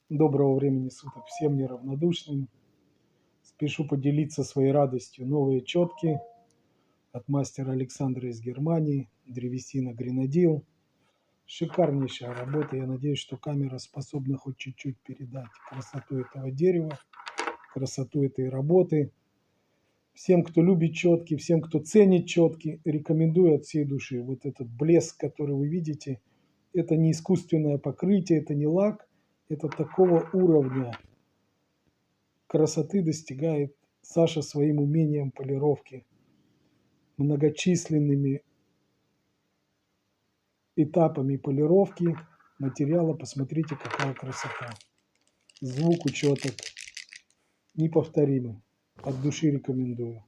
Доброго времени суток всем неравнодушным. Спешу поделиться своей радостью. Новые четки от мастера Александра из Германии. Древесина Гренадил. Шикарнейшая работа. Я надеюсь, что камера способна хоть чуть-чуть передать красоту этого дерева, красоту этой работы. Всем, кто любит четки, всем, кто ценит четки, рекомендую от всей души. Вот этот блеск, который вы видите, это не искусственное покрытие, это не лак. Это такого уровня красоты достигает Саша своим умением полировки, многочисленными этапами полировки материала. Посмотрите, какая красота. Звук у четок неповторимый. От души рекомендую.